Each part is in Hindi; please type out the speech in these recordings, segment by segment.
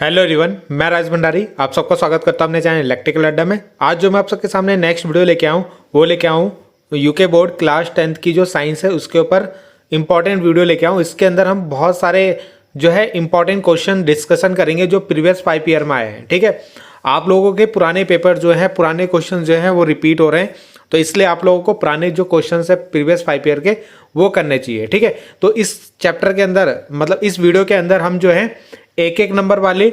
हेलो एवरीवन, मैं राज भंडारी आप सबका स्वागत करता हूं अपने चैनल इलेक्ट्रिकल अड्डा में। आज जो मैं आप सबके सामने नेक्स्ट वीडियो लेके आऊँ वो लेके आऊँ यूके बोर्ड क्लास 10th की जो साइंस है उसके ऊपर इंपॉर्टेंट वीडियो लेके आऊँ। इसके अंदर हम बहुत सारे जो है इंपॉर्टेंट क्वेश्चन डिस्कशन करेंगे जो प्रीवियस 5 ईयर में आए हैं। ठीक है, आप लोगों के पुराने पेपर जो है पुराने क्वेश्चन जो है वो रिपीट हो रहे हैं, तो इसलिए आप लोगों को पुराने जो क्वेश्चन है प्रीवियस 5 ईयर के वो करने चाहिए। ठीक है, तो इस चैप्टर के अंदर मतलब इस वीडियो के अंदर हम जो है एक एक नंबर वाले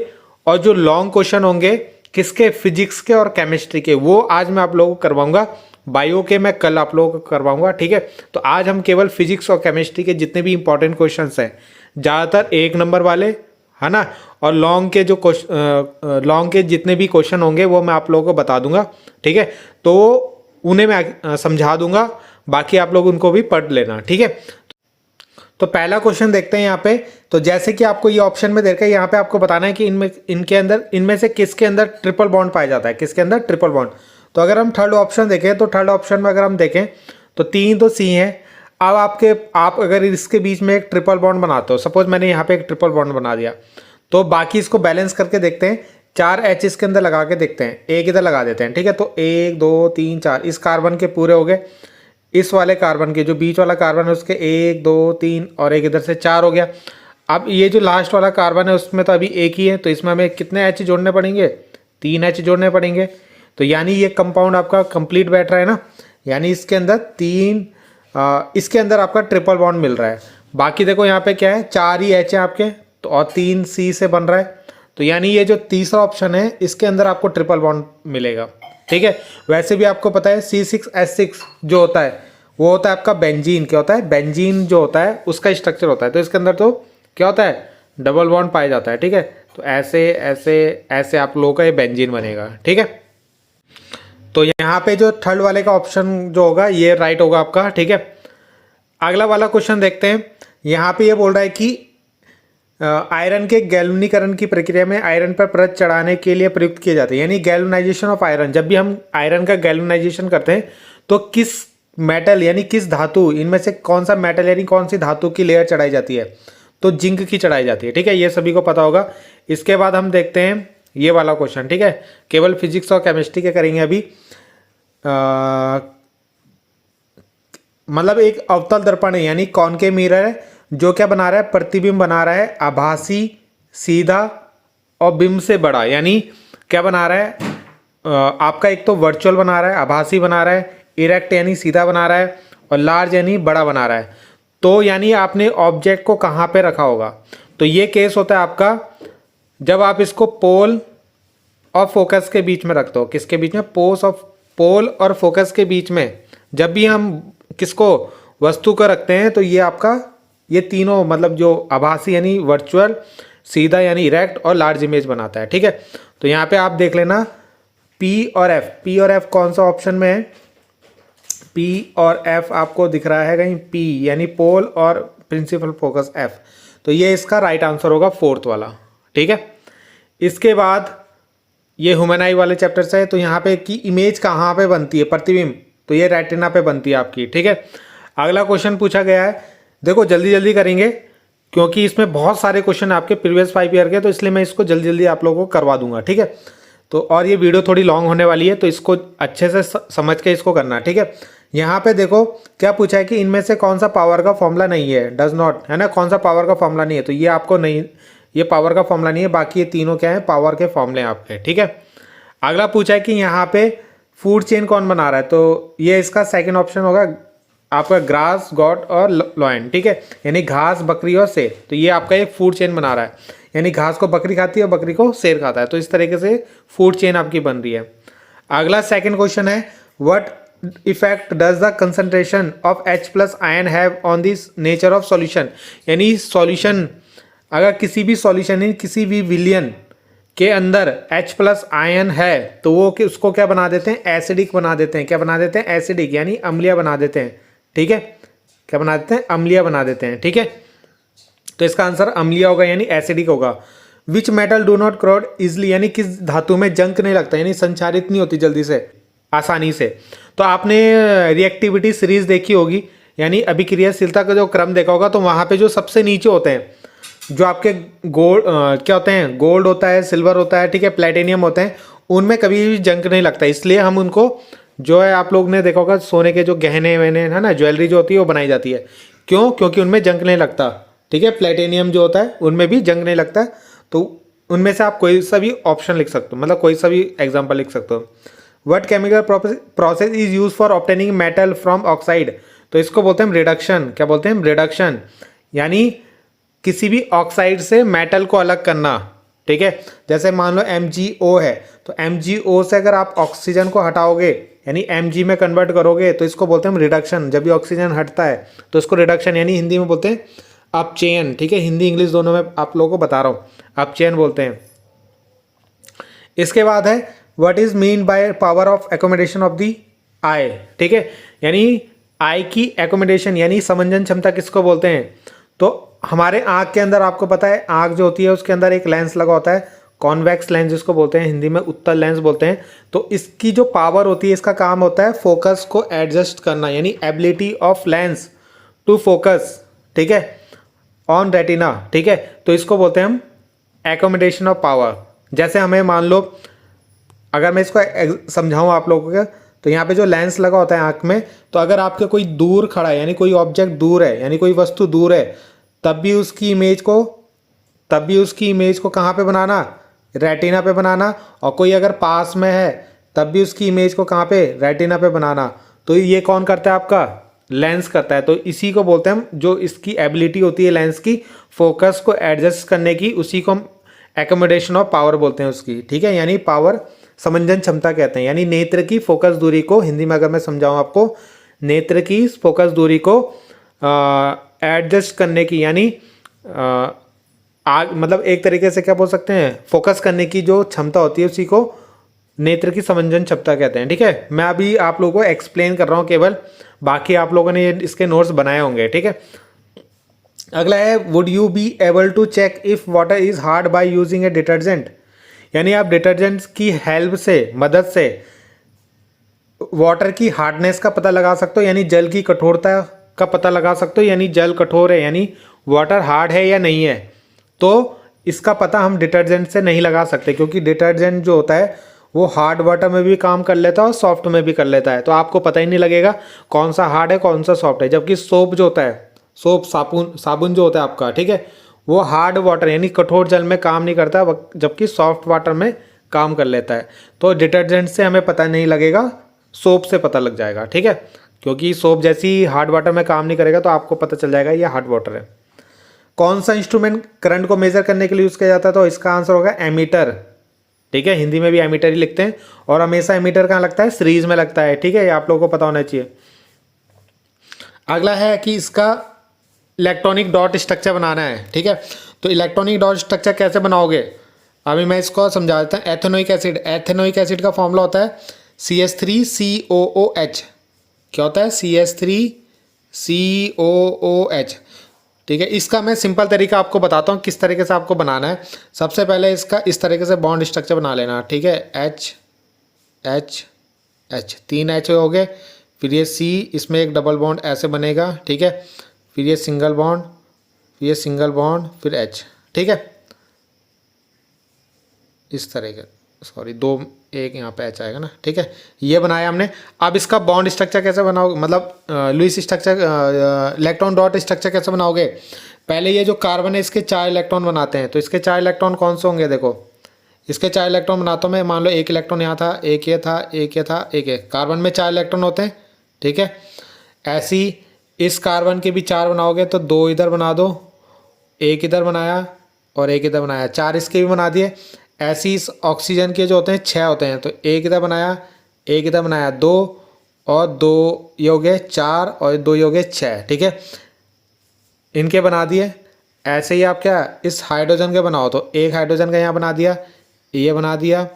और जो लॉन्ग क्वेश्चन होंगे किसके, फिजिक्स के और केमिस्ट्री के, वो आज मैं आप लोगों को करवाऊंगा। बायो के मैं कल आप लोगों को करवाऊंगा। ठीक है, तो आज हम केवल फिजिक्स और केमिस्ट्री के जितने भी इंपॉर्टेंट क्वेश्चंस हैं, ज़्यादातर एक नंबर वाले है ना, और लॉन्ग के जो लॉन्ग के जितने भी क्वेश्चन होंगे वो मैं आप लोगों को बता दूंगा। ठीक है, तो उन्हें मैं समझा दूंगा, बाकी आप लोग उनको भी पढ़ लेना। ठीक है, तो पहला क्वेश्चन देखते हैं यहाँ पे। तो जैसे कि आपको ये ऑप्शन में देखा है, यहाँ पे आपको बताना है कि इनमें से किसके अंदर ट्रिपल बॉन्ड पाया जाता है, किसके अंदर ट्रिपल बॉन्ड। तो अगर हम थर्ड ऑप्शन देखें तो थर्ड ऑप्शन में अगर हम देखें तो 3 तो सी हैं। अब आप अगर इसके बीच में एक ट्रिपल बॉन्ड बनाते हो, सपोज मैंने यहाँ पे एक ट्रिपल बॉन्ड बना दिया, तो बाकी इसको बैलेंस करके देखते हैं। 4 एच इसके अंदर लगा के देखते हैं, एक इधर लगा देते हैं। ठीक है, तो 1 2 3 4 इस कार्बन के पूरे हो गए। इस वाले कार्बन के जो बीच वाला कार्बन है उसके 1 2 3 और एक इधर से 4 हो गया। अब ये जो लास्ट वाला कार्बन है उसमें तो अभी एक ही है, तो इसमें हमें कितने एच जोड़ने पड़ेंगे, 3 एच जोड़ने पड़ेंगे। तो यानी ये कंपाउंड आपका कंप्लीट बैठ रहा है ना, यानी इसके अंदर इसके अंदर आपका ट्रिपल बॉन्ड मिल रहा है। बाकी देखो यहाँ पे क्या है, 4 ही एच है आपके, तो और 3 सी से बन रहा है, तो यानी ये जो तीसरा ऑप्शन है इसके अंदर आपको ट्रिपल बॉन्ड मिलेगा। ठीक है, वैसे भी आपको पता है C6H6 जो होता है वो होता है आपका बेंजीन। क्या होता है, बेंजीन जो होता है उसका स्ट्रक्चर होता है, तो इसके अंदर तो क्या होता है, डबल बॉन्ड पाया जाता है। ठीक है, तो ऐसे ऐसे ऐसे आप लोगों का ये बेंजीन बनेगा। ठीक है, तो यहाँ पे जो थर्ड वाले का ऑप्शन जो होगा ये राइट होगा आपका। ठीक है, अगला वाला क्वेश्चन देखते हैं। यहाँ पे ये बोल रहा है कि आयरन के गैल्वेनीकरण की प्रक्रिया में आयरन पर परत चढ़ाने के लिए प्रयुक्त किए जाते हैं, यानी गैल्वेनाइजेशन ऑफ आयरन। जब भी हम आयरन का गैल्वेनाइजेशन करते हैं तो किस मेटल यानी किस धातु, इनमें से कौन सा मेटल यानी कौन सी धातु की लेयर चढ़ाई जाती है, तो जिंक की चढ़ाई जाती है। ठीक है, ये सभी को पता होगा। इसके बाद हम देखते हैं ये वाला क्वेश्चन। ठीक है, केवल फिजिक्स और केमिस्ट्री के करेंगे अभी। मतलब एक अवतल दर्पण है यानी कॉनकेव मिरर है, जो क्या बना रहा है, प्रतिबिंब बना रहा है आभासी, सीधा और बिंब से बड़ा। यानी क्या बना रहा है, आपका एक तो वर्चुअल बना रहा है, आभासी बना रहा है, इरेक्ट यानी सीधा बना रहा है, और लार्ज यानी बड़ा बना रहा है। तो यानी आपने ऑब्जेक्ट को कहाँ पे रखा होगा, तो ये केस होता है आपका जब आप इसको पोल और फोकस के बीच में रखते हो। किसके बीच में, पोल और फोकस के बीच में जब भी हम किसको, वस्तु को रखते हैं, तो ये आपका ये तीनों मतलब जो आभासी यानी वर्चुअल, सीधा यानी इरेक्ट और लार्ज इमेज बनाता है। ठीक है, तो यहाँ पे आप देख लेना P और F कौन सा ऑप्शन में है, P और F आपको दिख रहा है कहीं, P यानी पोल और प्रिंसिपल फोकस F, तो ये इसका राइट आंसर होगा फोर्थ वाला। ठीक है, इसके बाद ये ह्यूमन आई वाले चैप्टर से है, तो यहाँ पे की इमेज कहाँ पे बनती है, प्रतिबिंब, तो ये रेटिना पे बनती है आपकी। ठीक है, अगला क्वेश्चन पूछा गया है, देखो जल्दी जल्दी करेंगे क्योंकि इसमें बहुत सारे क्वेश्चन आपके प्रीवियस 5 ईयर के, तो इसलिए मैं इसको जल्दी जल्दी आप लोगों को करवा दूंगा। ठीक है, तो और ये वीडियो थोड़ी लॉन्ग होने वाली है, तो इसको अच्छे से समझ के इसको करना। ठीक है, यहाँ पे देखो क्या पूछा है कि इनमें से कौन सा पावर का फॉर्मूला नहीं है, डज नॉट, है ना, कौन सा पावर का फॉर्मूला नहीं है, तो ये आपको नहीं, ये पावर का फॉर्मूला नहीं है, बाकी ये तीनों क्या है, पावर के फॉर्मूले आपके। ठीक है, अगला पूछा है कि यहाँ पे फूड चेन कौन बना रहा है, तो ये इसका सेकेंड ऑप्शन होगा आपका ग्रास, गॉट और लॉयन। ठीक है, यानी घास, बकरी और शेर, तो ये आपका एक फूड चेन बना रहा है, यानी घास को बकरी खाती है और बकरी को शेर खाता है, तो इस तरीके से फूड चेन आपकी बन रही है। अगला सेकंड क्वेश्चन है, what effect does the concentration of H+ ion have on this nature of solution, यानी सॉल्यूशन अगर किसी भी सॉल्यूशन यानी किसी भी विलियन के अंदर H+ आयन है तो वो उसको क्या बना देते हैं, एसिडिक बना देते हैं। क्या बना देते हैं, एसिडिक यानी अम्लीय बना देते हैं। ठीक है, क्या बना देते हैं, अम्लीय बना देते हैं। ठीक है, तो इसका आंसर अम्लीय होगा यानी एसिडिक होगा। Which metal do not corrode easily, यानी किस धातु में जंक नहीं लगता, यानी संचारित नहीं होती जल्दी से, आसानी से। तो आपने रिएक्टिविटी सीरीज देखी होगी, यानी अभिक्रियाशीलता का जो क्रम देखा होगा, तो वहाँ पे जो सबसे नीचे होते हैं जो आपके गोल्ड क्या होते हैं, गोल्ड होता है, सिल्वर होता है, ठीक है, प्लेटिनियम होते हैं, उनमें कभी भी जंग नहीं लगता। इसलिए हम उनको जो है, आप लोग ने देखा होगा सोने के जो गहने वहने है ना, ज्वेलरी जो होती है वो बनाई जाती है। क्यों? क्योंकि उनमें जंग नहीं लगता, ठीक है। प्लेटिनियम जो होता है उनमें भी जंग नहीं लगता। तो उनमें से आप कोई सा भी ऑप्शन लिख सकते हो, मतलब कोई सा भी एग्जाम्पल लिख सकते हो। What chemical process is use for obtaining metal from oxide? तो इसको बोलते हैं रिडक्शन। क्या बोलते हैं? रिडक्शन। यानी किसी भी ऑक्साइड से मेटल को अलग करना, ठीक है। जैसे मान लो MgO है, तो MgO से अगर आप ऑक्सीजन को हटाओगे यानी Mg में कन्वर्ट करोगे, तो इसको बोलते हैं हम रिडक्शन। जब भी ऑक्सीजन हटता है तो इसको रिडक्शन यानी हिंदी में बोलते हैं अपचयन, ठीक है। हिंदी इंग्लिश दोनों में आप लोगों को बता रहा हूँ, अपचयन बोलते हैं। इसके बाद है what is mean by power of accommodation of the eye, ठीक है। यानी आई की एकोमोडेशन यानी समंजन क्षमता किसको बोलते हैं? तो हमारे आँख के अंदर आपको पता है, आँख जो होती है उसके अंदर एक लेंस लगा होता है, कॉन्वेक्स लेंस जिसको बोलते हैं, हिंदी में उत्तल लेंस बोलते हैं। तो इसकी जो पावर होती है, इसका काम होता है फोकस को एडजस्ट करना, यानी ability of lens to focus, ठीक है, ऑन रेटिना, ठीक है। तो इसको बोलते हैं हम एकोमोडेशन ऑफ पावर। जैसे हमें मान लो, अगर मैं इसको समझाऊं आप लोगों को, तो यहाँ पे जो लेंस लगा होता है आँख में, तो अगर आपके कोई दूर खड़ा है यानी कोई ऑब्जेक्ट दूर है यानी कोई वस्तु दूर है, तब भी उसकी इमेज को कहाँ पे बनाना? रेटिना पे बनाना। और कोई अगर पास में है तब भी उसकी इमेज को कहाँ पे? रेटिना पे बनाना। तो ये कौन करता है? आपका लेंस करता है। तो इसी को बोलते हैं हम, जो इसकी एबिलिटी होती है लेंस की फोकस को एडजस्ट करने की, उसी को हम एकोमोडेशन ऑफ पावर बोलते हैं उसकी, ठीक है। यानी पावर समंजन क्षमता कहते हैं। यानी नेत्र की फोकस दूरी को, हिंदी में अगर मैं समझाऊं आपको, नेत्र की फोकस दूरी को एडजस्ट करने की, यानी मतलब एक तरीके से क्या बोल सकते हैं, फोकस करने की जो क्षमता होती है उसी को नेत्र की समंजन क्षमता कहते हैं, ठीक है। मैं अभी आप लोगों को एक्सप्लेन कर रहा हूँ केवल, बाकी आप लोगों ने इसके नोट्स बनाए होंगे, ठीक है। अगला है would you be able to check if water is hard by using a detergent? यानी आप डिटर्जेंट की हेल्प से, मदद से वाटर की हार्डनेस का पता लगा सकते हो, यानी जल की कठोरता का पता लगा सकते हो। यानी जल कठोर है यानी वाटर हार्ड है या नहीं है। तो इसका पता हम डिटर्जेंट से नहीं लगा सकते, क्योंकि डिटर्जेंट जो होता है वो हार्ड वाटर में भी काम कर लेता है और सॉफ्ट में भी कर लेता है। तो आपको पता ही नहीं लगेगा कौन सा हार्ड है कौन सा सॉफ्ट है। जबकि सोप जो होता है, सोप साबुन जो होता है आपका, ठीक है, वो हार्ड वाटर यानी कठोर जल में काम नहीं करता, जबकि सॉफ्ट वाटर में काम कर लेता है। तो डिटर्जेंट से हमें पता नहीं लगेगा, सोप से पता लग जाएगा, ठीक है। क्योंकि सोप जैसी हार्ड वाटर में काम नहीं करेगा तो आपको पता चल जाएगा ये हार्ड वाटर है। कौन सा इंस्ट्रूमेंट करंट को मेजर करने के लिए यूज़ किया जाता है? तो इसका आंसर होगा एमीटर, ठीक है। हिंदी में भी एमीटर ही लिखते हैं, और हमेशा एमीटर कहाँ लगता है? सीरीज में लगता है, ठीक है। ये आप लोगों को पता होना चाहिए। अगला है कि इसका इलेक्ट्रॉनिक डॉट स्ट्रक्चर बनाना है, ठीक है। तो इलेक्ट्रॉनिक डॉट स्ट्रक्चर कैसे बनाओगे? अभी मैं इसको समझा देता हूँ। एथेनोइक एसिड का फॉर्मूला होता है CH3COOH। क्या होता है? CH3COOH, ठीक है। इसका मैं सिंपल तरीका आपको बताता हूँ किस तरीके से आपको बनाना है। सबसे पहले इसका इस तरीके से बॉन्ड स्ट्रक्चर बना लेना, ठीक है। H H H 3 H हो गए, फिर ये C, इसमें एक डबल बॉन्ड ऐसे बनेगा, ठीक है। फिर ये सिंगल बॉन्ड, फिर ये सिंगल बॉन्ड, फिर H, ठीक है। इस तरीके, सॉरी 2 एक यहाँ पे H आएगा ना, ठीक है। ये बनाया हमने। अब इसका बॉन्ड स्ट्रक्चर कैसे बनाओगे, मतलब Lewis structure, electron dot structure कैसे बनाओगे? पहले ये जो कार्बन है इसके 4 इलेक्ट्रॉन बनाते हैं। तो इसके 4 इलेक्ट्रॉन कौन से होंगे? देखो, इसके 4 इलेक्ट्रॉन बनाता हूँ मैं। मान लो एक इलेक्ट्रॉन यहाँ था, एक ये था, एक ये था, एक है। कार्बन में 4 इलेक्ट्रॉन होते हैं, ठीक है। ऐसी इस कार्बन के भी 4 बनाओगे तो 2 इधर बना दो, एक इधर बनाया और एक इधर बनाया, 4 इसके भी बना दिए। ऐसी इस ऑक्सीजन के जो होते हैं 6 होते हैं, तो एक इधर बनाया, एक इधर बनाया, 2 और 2 ये हो गए 4 और 2 ये हो गए 6, ठीक है। इनके बना दिए। ऐसे ही आप क्या इस हाइड्रोजन के बनाओ, तो एक हाइड्रोजन का यहाँ बना दिया, ये बना दिया,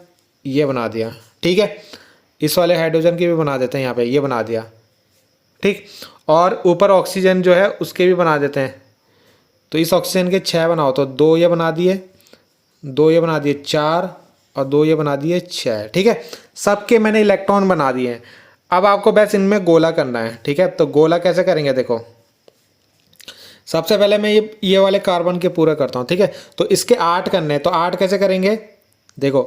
ये बना दिया, ठीक है। इस वाले हाइड्रोजन की भी बना देते हैं यहाँ पे, ये बना दिया, ठीक। और ऊपर ऑक्सीजन जो है उसके भी बना देते हैं। तो इस ऑक्सीजन के 6 बनाओ, तो 2 ये बना दिए, 2 ये बना दिए 4 और 2 ये बना दिए 6, ठीक है। सबके मैंने इलेक्ट्रॉन बना दिए हैं। अब आपको बस इनमें गोला करना है, ठीक है। तो गोला कैसे करेंगे? देखो, सबसे पहले मैं ये वाले कार्बन के पूरे करता हूँ, ठीक है। तो इसके 8 करने हैं, तो 8 कैसे करेंगे, देखो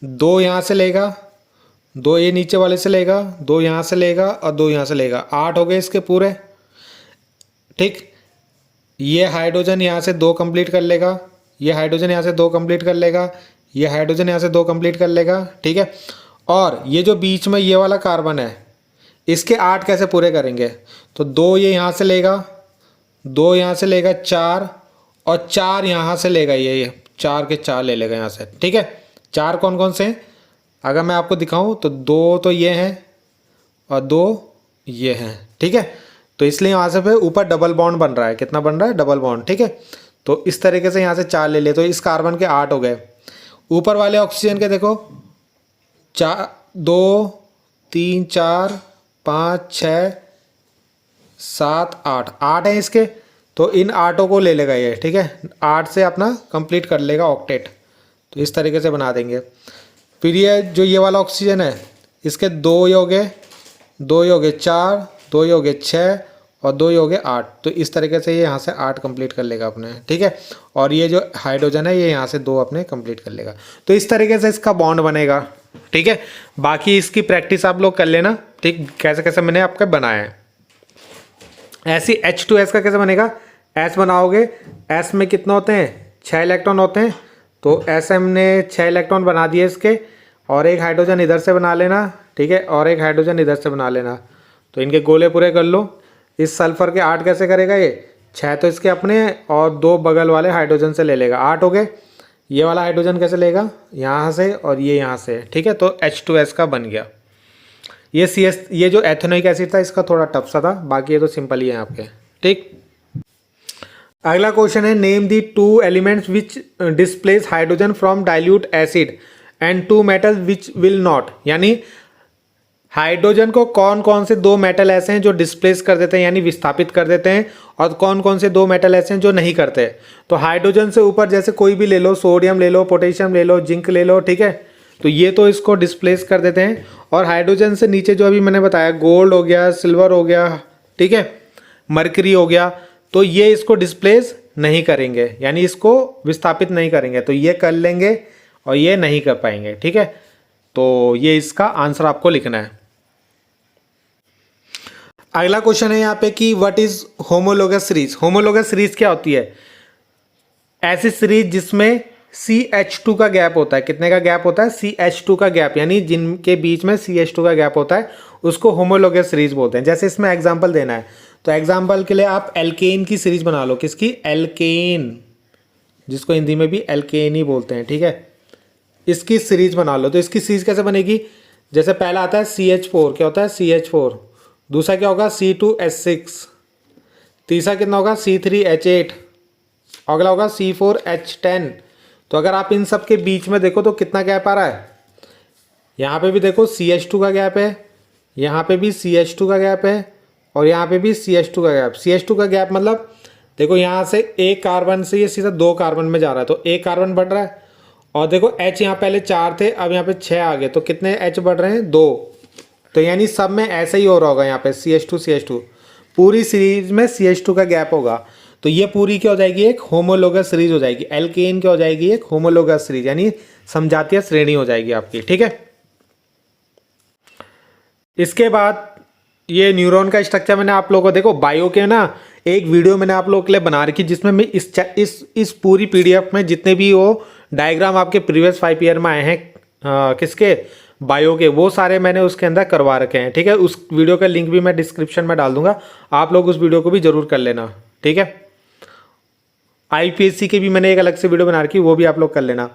2 यहाँ से लेगा, 2 ये नीचे वाले से लेगा, 2 यहाँ से लेगा और 2 यहाँ से लेगा, 8 हो गए इसके पूरे, ठीक। ये हाइड्रोजन यहाँ से 2 कंप्लीट कर लेगा, ये हाइड्रोजन यहाँ से 2 कंप्लीट कर लेगा, ये हाइड्रोजन यहाँ से 2 कंप्लीट कर लेगा, ठीक है। और ये जो बीच में ये वाला कार्बन है, इसके 8 कैसे पूरे करेंगे, तो 2 ये यहाँ से लेगा, 2 यहाँ से लेगा 4, और 4 यहाँ से लेगा, ये 4 के 4 ले लेगा यहाँ से, ठीक है। 4 कौन कौन से हैं, अगर मैं आपको दिखाऊं तो 2 तो ये हैं और 2 ये हैं, ठीक है। तो इसलिए यहाँ से फिर ऊपर डबल बॉन्ड बन रहा है, कितना बन रहा है, डबल बॉन्ड, ठीक है। तो इस तरीके से यहाँ से 4 ले लिए, तो इस कार्बन के 8 हो गए। ऊपर वाले ऑक्सीजन के देखो 4, 2, 3, 4, 5, 6, 7, 8 हैं इसके, तो इन 8 को ले लेगा ये, ठीक है। 8 से अपना कंप्लीट कर लेगा ऑक्टेट, तो इस तरीके से बना देंगे। फिर ये जो ये वाला ऑक्सीजन है, इसके 2 ये हो गए, 2 ये हो गए 4, 2 ये हो गए 6 और 2 ये हो गए 8, तो इस तरीके से ये यहाँ से 8 कंप्लीट कर लेगा अपने, ठीक है। और ये जो हाइड्रोजन है ये यहाँ से 2 अपने कंप्लीट कर लेगा, तो इस तरीके से इसका बॉन्ड बनेगा, ठीक है। बाकी इसकी प्रैक्टिस आप लोग कर लेना, ठीक, कैसे कैसे मैंने आपका बनाया है। ऐसी H2S का कैसे बनेगा, S बनाओगे, S में कितना होते हैं, 6 इलेक्ट्रॉन होते हैं, तो ऐसे हमने 6 इलेक्ट्रॉन बना दिए इसके, और एक हाइड्रोजन इधर से बना लेना, ठीक है, और एक हाइड्रोजन इधर से बना लेना, तो इनके गोले पूरे कर लो। इस सल्फर के 8 कैसे करेगा, ये 6 तो इसके अपने और 2 बगल वाले हाइड्रोजन से ले लेगा, 8 हो गए। ये वाला हाइड्रोजन कैसे लेगा, यहाँ से और ये यहाँ से, ठीक है, तो H2S का बन गया। ये CS, ये जो एथेनोइक एसिड था इसका थोड़ा टफ सा था, बाकी ये तो सिंपल ही है आपके, ठीक। अगला क्वेश्चन है, name the 2 elements which displace hydrogen from dilute acid and 2 metal which will not, यानी हाइड्रोजन को कौन कौन से 2 मेटल ऐसे हैं जो डिस्प्लेस कर देते हैं, यानी विस्थापित कर देते हैं, और कौन कौन से 2 मेटल ऐसे हैं जो नहीं करते। तो हाइड्रोजन से ऊपर जैसे कोई भी ले लो, सोडियम ले लो, पोटेशियम ले लो, जिंक ले लो, ठीक है, तो ये तो इसको डिस्प्लेस कर देते हैं। और हाइड्रोजन से नीचे जो अभी मैंने बताया, गोल्ड हो गया, सिल्वर हो गया, ठीक है, मरकरी हो गया, तो ये इसको डिस्प्लेस नहीं करेंगे, यानी इसको विस्थापित नहीं करेंगे, तो ये कर लेंगे और ये नहीं कर पाएंगे, ठीक है। तो ये इसका आंसर आपको लिखना है। अगला क्वेश्चन है यहाँ पे कि what is homologous series. Homologous series क्या होती है, ऐसी सीरीज जिसमें CH2 का गैप होता है। कितने का गैप होता है, CH2 का गैप, यानी जिनके बीच में CH2 का गैप होता है उसको होमोलोगस सीरीज बोलते हैं। जैसे इसमें एग्जांपल देना है, तो एग्जांपल के लिए आप एल्केन की सीरीज बना लो। किसकी, एल्केन, जिसको हिंदी में भी एल्केन ही बोलते हैं, ठीक है, इसकी सीरीज बना लो। तो इसकी सीरीज कैसे बनेगी, जैसे पहला आता है CH4, क्या होता है CH4, दूसरा क्या होगा C2H6, तीसरा कितना होगा C3H8, अगला होगा C4H10। तो अगर आप इन सब के बीच में देखो तो कितना गैप आ रहा है, यहाँ पे भी देखो CH2 का गैप है, यहाँ पे भी CH2 का गैप है, और यहाँ पे भी CH2 का गैप। CH2 का गैप मतलब देखो यहाँ से एक कार्बन से ये सीधा 2 कार्बन में जा रहा है, तो एक कार्बन बढ़ रहा है, और देखो H यहाँ पहले 4 थे, अब यहाँ पे 6 आ गए, तो कितने H बढ़ रहे हैं, 2। तो यानी सब में ऐसा ही हो रहा होगा, यहाँ पे CH2 पूरी सीरीज में CH2 का गैप होगा, तो ये पूरी क्या हो जाएगी, एक होमोलोगस सीरीज हो जाएगी। एल्केन क्या हो जाएगी, एक होमोलोगस सीरीज, यानी समजातीय श्रेणी हो जाएगी आपकी, ठीक है। इसके बाद ये न्यूरॉन का स्ट्रक्चर मैंने आप लोगों को, देखो बायो के ना एक वीडियो मैंने आप लोगों के लिए बना रखी, जिसमें मैं इस पूरी PDF में जितने भी वो डायग्राम आपके प्रीवियस 5 ईयर में आए हैं किसके, बायो के, वो सारे मैंने उसके अंदर करवा रखे हैं, ठीक है। उस वीडियो का लिंक भी मैं डिस्क्रिप्शन में डाल दूंगा, आप लोग उस वीडियो को भी जरूर कर लेना, ठीक है। IPSC के भी मैंने एक अलग से वीडियो बना रखी, वो भी आप लोग कर लेना।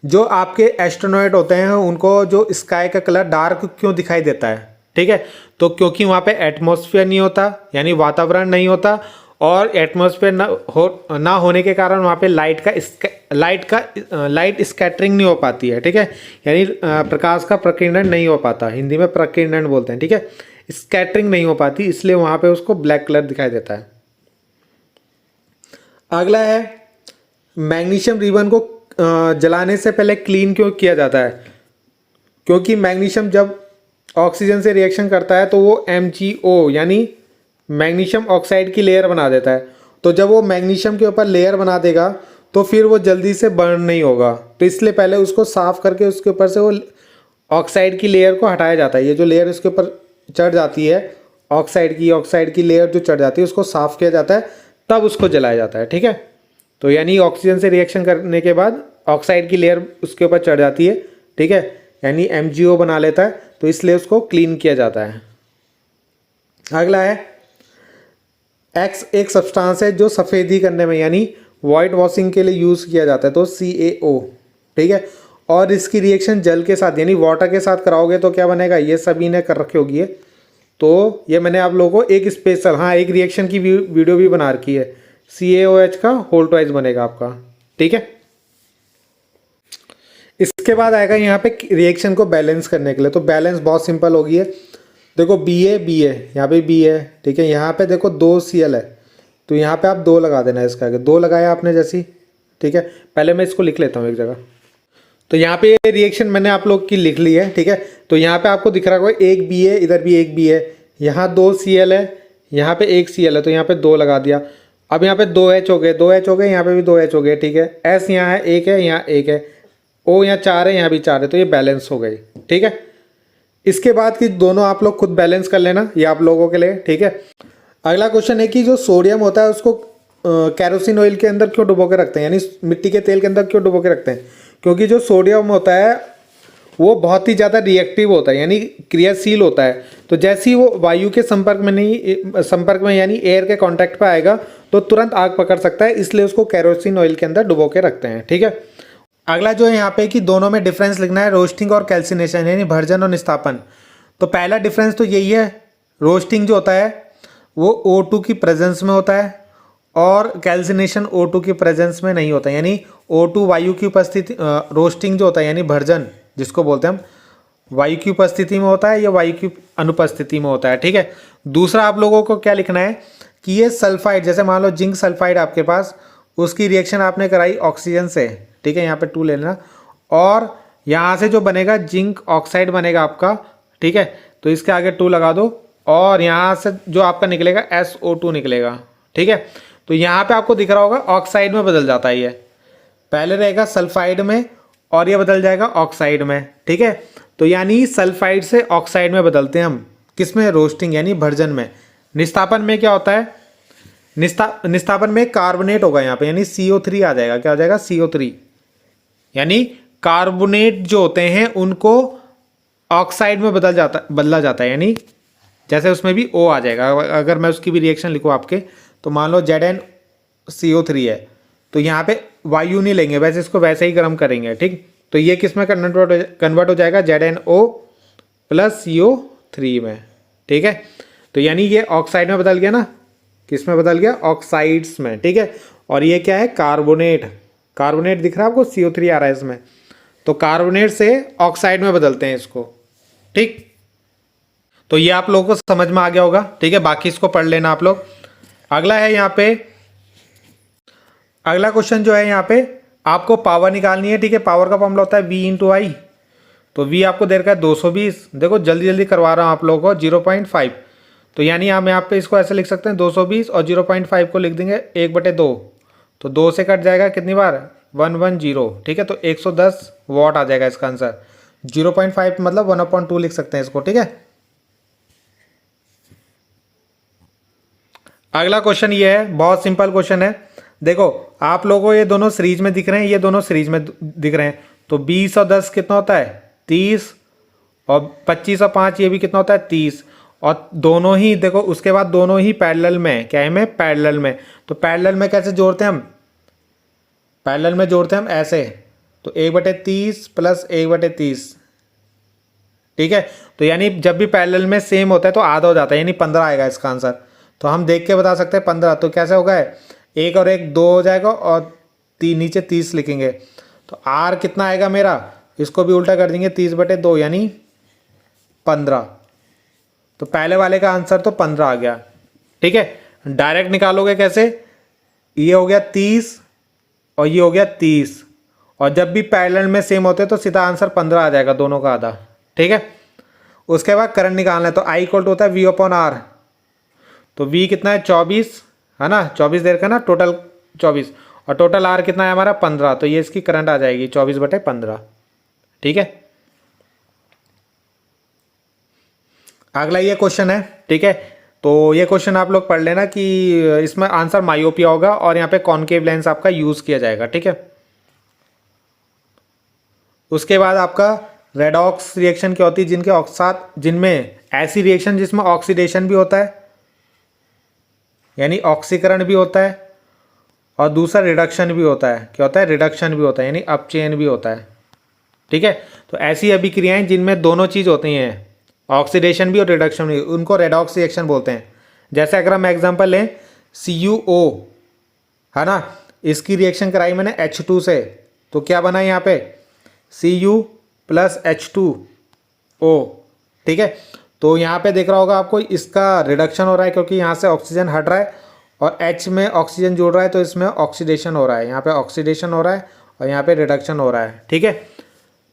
जो आपके एस्ट्रोनॉट होते हैं उनको जो स्काई का कलर डार्क क्यों दिखाई देता है, ठीक है, तो क्योंकि वहाँ पे एटमॉस्फेयर नहीं होता, यानी वातावरण नहीं होता, और एटमॉस्फेयर ना होने के कारण वहाँ पे लाइट स्कैटरिंग नहीं हो पाती है, ठीक है, यानी प्रकाश का प्रकीर्णन नहीं हो पाता, हिंदी में प्रकीर्णन बोलते हैं, ठीक है, स्कैटरिंग नहीं हो पाती, इसलिए वहाँ पे उसको ब्लैक कलर दिखाई देता है। अगला है मैग्नीशियम रिबन को जलाने से पहले क्लीन क्यों किया जाता है, क्योंकि मैग्नीशियम जब ऑक्सीजन से रिएक्शन करता है तो वो MgO यानी मैग्नीशियम ऑक्साइड की लेयर बना देता है, तो जब वो मैग्नीशियम के ऊपर लेयर बना देगा तो फिर वो जल्दी से बर्न नहीं होगा। तो इसलिए पहले उसको साफ करके उसके ऊपर से वो ऑक्साइड की लेयर को हटाया जाता है। ये जो लेयर उसके ऊपर चढ़ जाती है, ऑक्साइड की लेयर जो चढ़ जाती है उसको साफ किया जाता है, तब उसको जलाया जाता है। ठीक है, तो यानी ऑक्सीजन से रिएक्शन करने के बाद ऑक्साइड की लेयर उसके ऊपर चढ़ जाती है। ठीक है, यानी MgO बना लेता है, तो इसलिए उसको क्लीन किया जाता है। अगला है X, एक सब्सटेंस है जो सफ़ेदी करने में यानी वाइट वॉशिंग के लिए यूज़ किया जाता है, तो CaO। ठीक है, और इसकी रिएक्शन जल के साथ यानी वाटर के साथ कराओगे तो क्या बनेगा, ये सभी ने कर रखी होगी है। तो ये मैंने आप लोगों को एक स्पेशल एक रिएक्शन की वीडियो भी बना रखी है। CaOH का होल ट्वाइस बनेगा आपका। ठीक है, इसके बाद आएगा यहाँ पे रिएक्शन को बैलेंस करने के लिए। तो बैलेंस बहुत सिंपल होगी है। देखो Ba यहाँ पे B है। ठीक है, यहाँ पे देखो 2 Cl है, तो यहाँ पे आप 2 लगा देना है इसका आगे। 2 लगाया आपने जैसी। ठीक है, पहले मैं इसको लिख लेता हूँ एक जगह। तो यहाँ पे ये रिएक्शन मैंने आप लोग की लिख ली है। ठीक है, तो यहाँ पे आपको दिख रहा होगा एक B है, इधर भी एक B है, यहाँ 2 Cl है, यहाँ पे 1 Cl है, तो यहाँ पे 2 लगा दिया। अब यहाँ पे 2H हो गए, 2H हो गए, यहाँ पे भी 2H हो गए। ठीक है, S यहाँ है 1 है, यहाँ 1 है, O यहाँ 4 है, यहाँ भी 4 है, तो ये बैलेंस हो गई। ठीक है, इसके बाद कि दोनों आप लोग खुद बैलेंस कर लेना, ये आप लोगों के लिए। ठीक है, अगला क्वेश्चन है कि जो सोडियम होता है उसको कैरोसिन ऑयल के अंदर क्यों डुबो के रखते हैं, यानी मिट्टी के तेल के अंदर क्यों डुबो के रखते हैं। क्योंकि जो सोडियम होता है वो बहुत ही ज़्यादा रिएक्टिव होता है, यानी क्रियाशील होता है। तो जैसे ही वो वायु के संपर्क में यानी एयर के कांटेक्ट पे आएगा तो तुरंत आग पकड़ सकता है, इसलिए उसको कैरोसिन ऑयल के अंदर डुबो के रखते हैं। ठीक है, अगला जो है यहाँ पे कि दोनों में डिफरेंस लिखना है, रोस्टिंग और कैल्सिनेशन यानी भर्जन और निस्तापन। तो पहला डिफरेंस तो यही है, रोस्टिंग जो होता है वो O2 की प्रेजेंस में होता है और कैल्सिनेशन O2 की प्रेजेंस में नहीं होता, यानी O2 वायु की उपस्थिति, रोस्टिंग जो होता है यानी भर्जन जिसको बोलते हैं हम, वायु की उपस्थिति में होता है या वायु की अनुपस्थिति में होता है। ठीक है, दूसरा आप लोगों को क्या लिखना है कि ये सल्फाइड, जैसे मान लो जिंक सल्फाइड आपके पास, उसकी रिएक्शन आपने कराई ऑक्सीजन से। ठीक है, यहाँ पे 2 ले लेना, और यहाँ से जो बनेगा जिंक ऑक्साइड बनेगा आपका। ठीक है, तो इसके आगे 2 लगा दो, और यहाँ से जो आपका निकलेगा SO2 निकलेगा। ठीक है, तो यहाँ पे आपको दिख रहा होगा ऑक्साइड में बदल जाता है, ये पहले रहेगा सल्फाइड में और ये बदल जाएगा ऑक्साइड में। ठीक है, तो यानी सल्फाइड से ऑक्साइड में बदलते हैं हम, किसमें, रोस्टिंग यानी भर्जन में। निस्तापन में क्या होता है, निस्तापन में कार्बोनेट होगा यहाँ पे, यानी CO3 आ जाएगा। क्या हो जाएगा, CO3, यानी कार्बोनेट जो होते हैं उनको ऑक्साइड में बदला जाता है, यानी जैसे उसमें भी O आ जाएगा। अगर मैं उसकी भी रिएक्शन लिखूँ आपके, तो मान लो ZnCO3 है, तो यहाँ पे वायु नहीं लेंगे, वैसे इसको वैसे ही गर्म करेंगे। ठीक, तो ये किस में कन्वर्ट हो जाएगा, ZnO प्लस CO3 में। ठीक है, तो यानी ये ऑक्साइड में बदल गया ना, किस में बदल गया, ऑक्साइड्स में। ठीक है, और ये क्या है, कार्बोनेट, कार्बोनेट दिख रहा है आपको, CO3 आ रहा है इसमें, तो कार्बोनेट से ऑक्साइड में बदलते हैं इसको। ठीक, तो ये आप लोगों को समझ में आ गया होगा। ठीक है, बाकी इसको पढ़ लेना आप लोग। अगला है यहाँ पे, अगला क्वेश्चन जो है यहाँ पे आपको पावर निकालनी है। ठीक है, पावर का फॉर्मूला होता है V/I, तो V आपको दे रखा है 220। देखो जल्दी जल्दी करवा रहा हूँ आप लोगों को, 0.5, तो यानी हम यहाँ पे इसको ऐसे लिख सकते हैं 220 और 0.5 को लिख देंगे 1/2, तो 2 से कट जाएगा कितनी बार, 110। ठीक है, तो 110 वॉट आ जाएगा इसका आंसर। 0.5 मतलब 1/2 लिख सकते हैं इसको। ठीक है, अगला क्वेश्चन ये है, बहुत सिंपल क्वेश्चन है। देखो आप लोगों को ये दोनों सीरीज में दिख रहे हैं, ये दोनों सीरीज में दिख रहे हैं, तो 20 और 10 कितना होता है, 30, और 25 और 5 ये भी कितना होता है, 30, और दोनों ही देखो उसके बाद दोनों ही पैरेलल में, क्या है में, पैरेलल में। तो पैरेलल में कैसे जोड़ते हैं हम, पैरेलल में जोड़ते हैं हम ऐसे, तो 1/30 प्लस 1/30। ठीक है, तो यानी जब भी पैरेलल में सेम होता है तो आधा हो जाता है, यानी 15 आएगा इसका आंसर। तो हम देख के बता सकते हैं 15, तो कैसे होगा, 1 और 1 2 हो जाएगा, और नीचे 30 लिखेंगे, तो R कितना आएगा मेरा, इसको भी उल्टा कर देंगे, 30/2 यानी 15। तो पहले वाले का आंसर तो 15 आ गया। ठीक है, डायरेक्ट निकालोगे कैसे, ये हो गया 30 और ये हो गया 30, और जब भी पैरेलल में सेम होते हैं तो सीधा आंसर 15 आ जाएगा, दोनों का आधा। ठीक है, उसके बाद करंट निकालना है, तो I = होता है V/R, तो V कितना है 24, है ना, 24 देर का ना, टोटल 24, और टोटल आर कितना है हमारा 15, तो ये इसकी करंट आ जाएगी 24/15। ठीक है, अगला ये क्वेश्चन है। ठीक है, तो ये क्वेश्चन आप लोग पढ़ लेना कि इसमें आंसर मायोपिया होगा और यहाँ पे कॉनकेव लेंस आपका यूज किया जाएगा। ठीक है, उसके बाद आपका रेडॉक्स रिएक्शन क्या होती है, जिनके ऑक्सात, जिनमें ऐसी रिएक्शन जिसमें ऑक्सीडेशन भी होता है, यानी ऑक्सीकरण भी होता है, और दूसरा रिडक्शन भी होता है। क्या होता है, रिडक्शन भी होता है, यानी अपचयन भी होता है। ठीक है, तो ऐसी अभिक्रियाएं जिनमें दोनों चीज होती हैं, ऑक्सीडेशन भी और रिडक्शन भी, उनको रेडॉक्स रिएक्शन बोलते हैं। जैसे अगर हम एग्जांपल लें CuO, है ना, इसकी रिएक्शन कराई मैंने H2 से, तो क्या बना यहाँ पे Cu + H2O। ठीक है, तो यहाँ पे देख रहा होगा आपको, इसका रिडक्शन हो रहा है क्योंकि यहाँ से ऑक्सीजन हट रहा है और H में ऑक्सीजन जुड़ रहा है, तो इसमें ऑक्सीडेशन हो रहा है। यहाँ पे ऑक्सीडेशन हो रहा है और यहाँ पे रिडक्शन हो रहा है। ठीक है,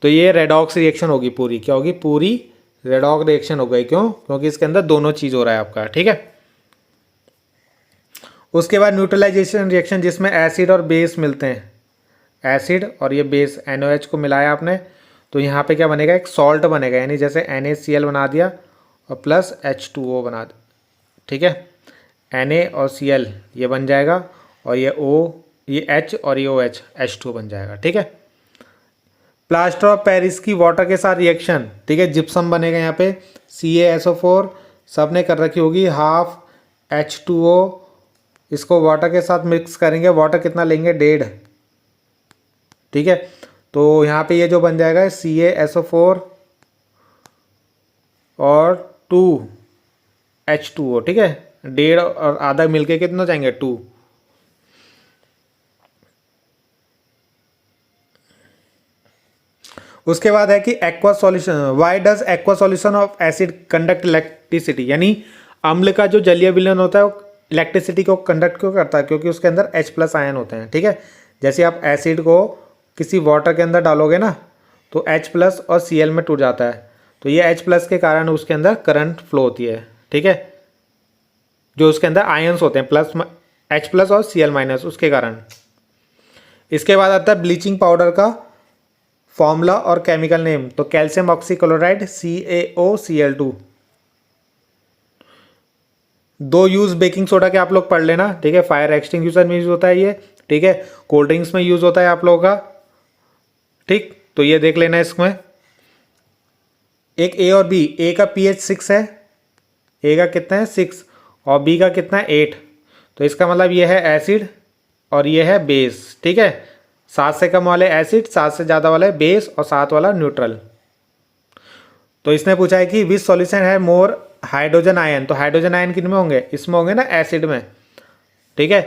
तो ये रेडॉक्स रिएक्शन होगी पूरी, क्या होगी, पूरी रेडॉक्स रिएक्शन हो गई। क्यों, क्योंकि इसके अंदर दोनों चीज़ हो रहा है आपका। ठीक है, उसके बाद न्यूट्रलाइजेशन रिएक्शन, जिसमें एसिड और बेस मिलते हैं, एसिड और ये बेस NOH को मिलाया आपने, तो यहाँ पे क्या बनेगा, एक सॉल्ट बनेगा, यानी जैसे NaCl बना दिया और प्लस H2O बना दिया। ठीक है, Na और Cl ये बन जाएगा, और ये O, ये H और ये OH, H2O बन जाएगा। ठीक है, प्लास्टर ऑफ पेरिस की वाटर के साथ रिएक्शन, ठीक है, जिप्सम बनेगा यहाँ पे, CaSO4 सब ने कर रखी होगी, हाफ H2O, इसको वाटर के साथ मिक्स करेंगे, वाटर कितना लेंगे, 1.5। ठीक है, तो यहाँ पे ये जो बन जाएगा CaSO4 और 2H2O। ठीक है, 1.5 और आधा मिलके कितना जाएंगे, 2। उसके बाद है कि aqua solution, why does aqua solution of acid conduct electricity, यानी अम्ल का जो जलीय विलयन होता है वो इलेक्ट्रिसिटी को कंडक्ट क्यों करता है, क्योंकि उसके अंदर H+ आयन होते हैं। ठीक है, जैसे आप एसिड को किसी वाटर के अंदर डालोगे ना, तो H+ और Cl में टूट जाता है, तो ये H+ के कारण उसके अंदर करंट फ्लो होती है। ठीक है, जो उसके अंदर आयन्स होते हैं प्लस, H+ और Cl-, उसके कारण। इसके बाद आता है ब्लीचिंग पाउडर का फॉर्मूला और केमिकल नेम, तो calcium oxychloride CaOCl2। 2 use baking soda के आप लोग पढ़ लेना। ठीक है, फायर एक्सटिंग्विशर में यूज होता है ये। ठीक है, कोल्ड ड्रिंक्स में यूज होता है आप लोगों का। ठीक, तो ये देख लेना इसमें। एक A और B, A का pH 6 है, A का कितना है 6 और B का कितना है 8, तो इसका मतलब ये है एसिड और ये है बेस। ठीक है, 7 से कम वाले एसिड, 7 से ज़्यादा वाले बेस और 7 वाला न्यूट्रल। तो इसने पूछा है कि विच सॉल्यूशन है मोर हाइड्रोजन आयन, तो हाइड्रोजन आयन किन में होंगे, इसमें होंगे ना, एसिड में। ठीक है,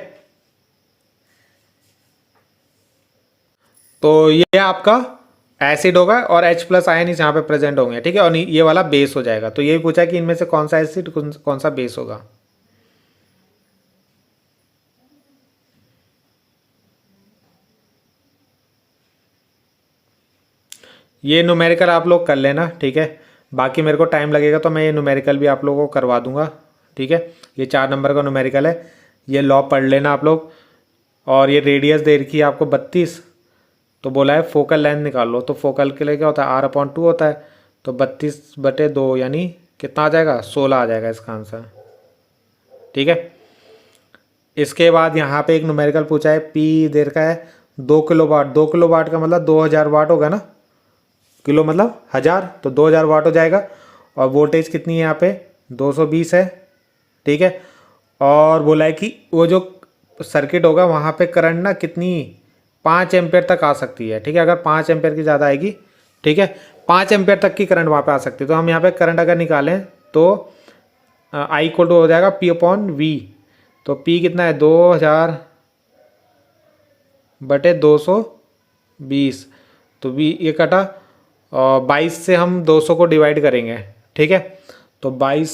तो ये आपका एसिड होगा और H+ आयन इस यहाँ पे प्रेजेंट होंगे। ठीक है, और ये वाला बेस हो जाएगा। तो ये पूछा है कि इनमें से कौन सा एसिड कौन सा बेस होगा। ये न्यूमेरिकल आप लोग कर लेना। ठीक है, बाकी मेरे को टाइम लगेगा तो मैं ये न्यूमेरिकल भी आप लोगों को करवा दूंगा। ठीक है, ये 4 नंबर का न्यूमेरिकल है, ये लॉ पढ़ लेना आप लोग। और ये रेडियस दे रखी है आपको 32, तो बोला है फोकल लेंथ निकाल लो, तो फोकल के लिए क्या होता है, R/2 होता है, तो 32/2 यानी कितना आ जाएगा, 16 आ जाएगा इसका आंसर। ठीक है, इसके बाद यहाँ पे एक न्यूमेरिकल पूछा है, P दे रखा है 2 किलोवाट। 2 किलोवाट का मतलब 2000 वाट होगा ना, किलो मतलब 1000, तो 2000 वाट हो जाएगा। और वोल्टेज कितनी है यहाँ पे, 220 है। ठीक है, और बोला है कि वो जो सर्किट होगा वहाँ पे करंट ना कितनी, 5 एम्पेयर तक आ सकती है। ठीक है, अगर 5 एम्पेयर की ज़्यादा आएगी, ठीक है, 5 एम्पेयर तक की करंट वहाँ पे आ सकती है। तो हम यहाँ पे करंट अगर निकालें तो I = हो जाएगा P/V, तो P कितना है, 2000/220, तो V ये कटा, और 22 से हम 200 को डिवाइड करेंगे। ठीक है, तो 22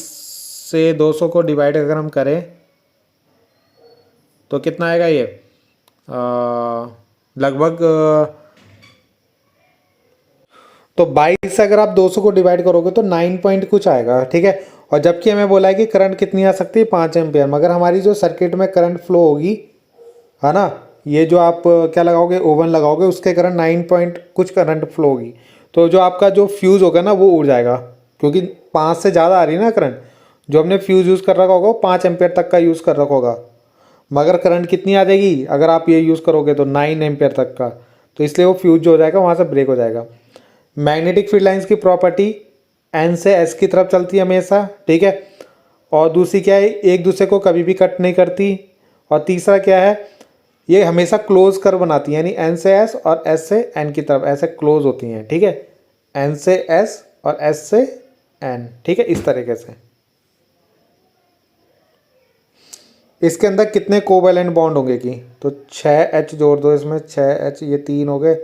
से 200 को डिवाइड अगर हम करें तो कितना आएगा, ये लगभग तो 22 से अगर आप 200 को डिवाइड करोगे तो 9 पॉइंट कुछ आएगा, ठीक है। और जबकि हमें बोला है कि करंट कितनी आ सकती है 5 एम्पियर, मगर हमारी जो सर्किट में करंट फ्लो होगी, है ना, ये जो आप क्या लगाओगे, ओवन लगाओगे, उसके करंट 9 पॉइंट कुछ करंट फ्लो होगी। तो जो आपका जो फ्यूज़ होगा ना वो उड़ जाएगा, क्योंकि 5 से ज़्यादा आ रही है ना करंट। जो हमने फ्यूज़ यूज़ कर रखा होगा वो 5 एम्पियर तक का यूज़ कर रखा होगा, मगर करंट कितनी आ जाएगी अगर आप ये यूज़ करोगे तो 9 एम्पियर तक का। तो इसलिए वो फ्यूज जो हो जाएगा वहाँ से ब्रेक हो जाएगा। मैग्नेटिक फील्ड लाइंस की प्रॉपर्टी एन से एस की तरफ चलती है हमेशा, ठीक है। और दूसरी क्या है, एक दूसरे को कभी भी कट नहीं करती। और तीसरा क्या है, ये हमेशा क्लोज कर्व बनाती है, यानी एन से एस और एस से एन की तरफ ऐसे क्लोज होती हैं, ठीक है। एन से एस और एस से एन, ठीक है, इस तरीके से। इसके अंदर कितने कोवैलेंट बॉन्ड होंगे की, तो 6H जोड़ दो इसमें, 6H, ये 3 हो गए,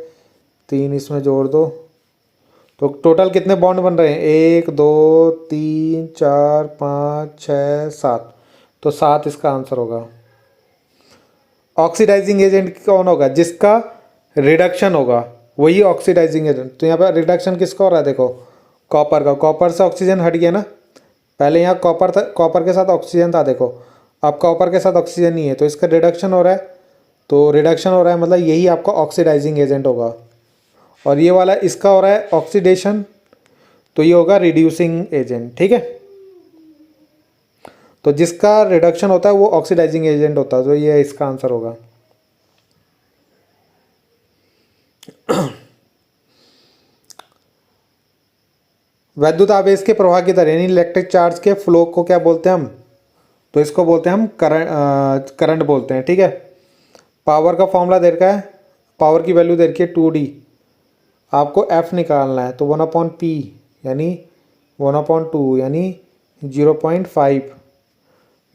3 इसमें जोड़ दो, तो टोटल कितने बॉन्ड बन रहे हैं, 1 2 3 4 5 6 7, तो 7 इसका आंसर होगा। ऑक्सीडाइजिंग एजेंट कौन होगा, जिसका रिडक्शन होगा वही ऑक्सीडाइजिंग एजेंट। तो यहाँ पर रिडक्शन किसका हो रहा है, देखो कॉपर का, कॉपर से ऑक्सीजन हट गया ना, पहले यहाँ कॉपर था, कॉपर के साथ ऑक्सीजन था, देखो अब कॉपर के साथ ऑक्सीजन नहीं है, तो इसका रिडक्शन हो रहा है। तो रिडक्शन हो रहा है मतलब यही आपका ऑक्सीडाइजिंग एजेंट होगा। और ये वाला इसका हो रहा है ऑक्सीडेशन, तो ये होगा रिड्यूसिंग एजेंट, ठीक है। तो जिसका रिडक्शन होता है वो ऑक्सीडाइजिंग एजेंट होता है, तो ये इसका आंसर होगा। वैद्युत आवेश के प्रवाह की तरह यानी इलेक्ट्रिक चार्ज के फ्लो को क्या बोलते हैं हम, तो इसको बोलते हैं हम करंट बोलते हैं, ठीक है। पावर का फॉर्मूला दे रखा है, पावर की वैल्यू दे रखी है 2D, आपको F निकालना है, तो 1/P यानी 1/2 यानी 0.5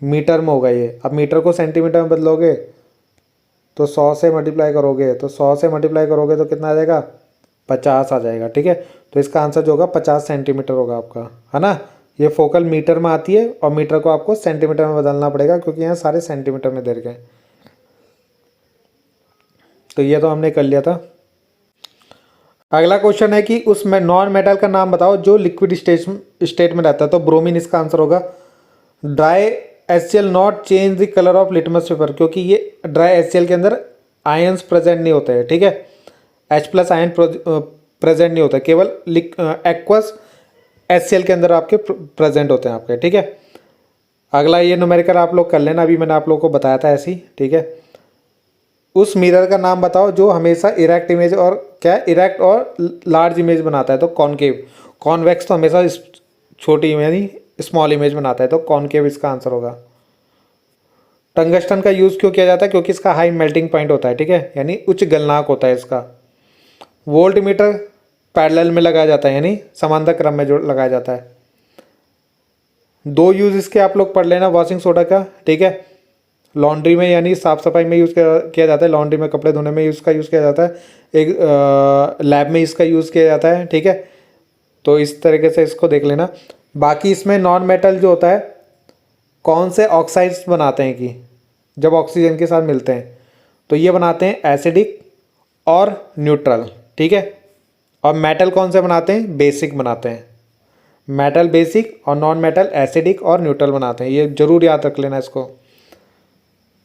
मीटर में होगा ये। अब मीटर को सेंटीमीटर में बदलोगे तो 100 से मल्टीप्लाई करोगे, तो 100 से मल्टीप्लाई करोगे तो कितना आ जाएगा, 50 आ जाएगा, ठीक है। तो इसका आंसर जो होगा 50 सेंटीमीटर होगा आपका, है ना। ये फोकल मीटर में आती है और मीटर को आपको सेंटीमीटर में बदलना पड़ेगा, क्योंकि यहाँ सारे सेंटीमीटर में दे रखे हैं। तो ये तो हमने कर लिया था। अगला क्वेश्चन है कि उस नॉन मेटल का नाम बताओ जो लिक्विड स्टेट में रहता है, तो ब्रोमीन इसका आंसर होगा। Dry HCl not change the colour of litmus paper, क्योंकि ये ड्राई HCl के अंदर आयंस प्रेजेंट नहीं होते हैं, ठीक है। H+ आयन प्रेजेंट नहीं होता, केवल एक्वस HCl के अंदर आपके प्रेजेंट होते हैं आपके, ठीक है। अगला ये न्यूमेरिकल आप लोग कर लेना, अभी मैंने आप लोगों को बताया था ऐसे ही, ठीक है। उस मिरर का नाम बताओ जो हमेशा इरेक्ट इमेज और क्या इरेक्ट और लार्ज इमेज बनाता है, तो कॉनकेव। कॉन्वेक्स तो हमेशा छोटी यानी स्मॉल इमेज बनाता है, तो कॉनकेव इसका आंसर होगा। टंगस्टन का यूज़ क्यों किया जाता है, क्योंकि इसका हाई मेल्टिंग पॉइंट होता है, ठीक है, यानी उच्च गलनांक होता है इसका। वोल्ट मीटर पैरेलल में लगाया जाता है, यानी समांतर क्रम में जो लगाया जाता है। 2 यूज़ इसके आप लोग पढ़ लेना वॉशिंग सोडा का, ठीक है। लॉन्ड्री में यानी साफ़ सफाई में यूज़ किया जाता है, लॉन्ड्री में कपड़े धोने में इसका यूज़ किया जाता है। एक लैब में इसका यूज़ किया जाता है, ठीक है। तो इस तरीके से इसको देख लेना। बाकी इसमें नॉन मेटल जो होता है कौन से ऑक्साइड्स बनाते हैं कि जब ऑक्सीजन के साथ मिलते हैं, तो ये बनाते हैं एसिडिक और न्यूट्रल, ठीक है। और मेटल कौन से बनाते हैं, बेसिक बनाते हैं। मेटल बेसिक और नॉन मेटल एसिडिक और न्यूट्रल बनाते हैं, ये जरूर याद रख लेना इसको।